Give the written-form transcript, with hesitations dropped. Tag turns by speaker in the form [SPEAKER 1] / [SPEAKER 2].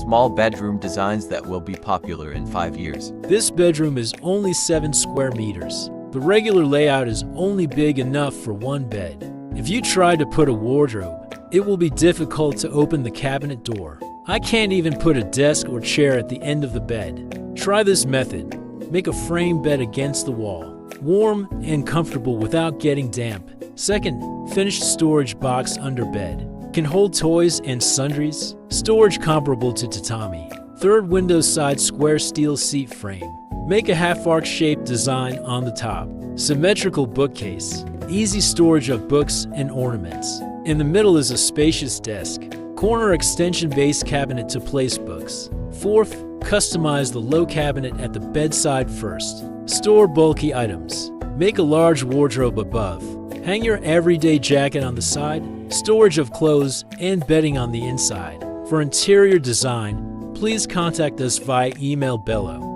[SPEAKER 1] small bedroom designs that will be popular in 5 years.
[SPEAKER 2] This bedroom is only 7 square meters. The regular layout is only big enough for one bed. If you try to put a wardrobe, it will be difficult to open the cabinet door. I can't even put a desk or chair at the end of the bed. Try this method. Make a frame bed against the wall. Warm and comfortable without getting damp. Second, finished storage box under bed. Can hold toys and sundries. Storage comparable to tatami. Third, window side square steel seat frame. Make a half-arc shaped design on the top. Symmetrical bookcase. Easy storage of books and ornaments. In the middle is a spacious desk. Corner extension base cabinet to place books. Fourth, customize the low cabinet at the bedside first. Store bulky items. Make a large wardrobe above. Hang your everyday jacket on the side. Storage of clothes and bedding on the inside. For interior design, please contact us via email below.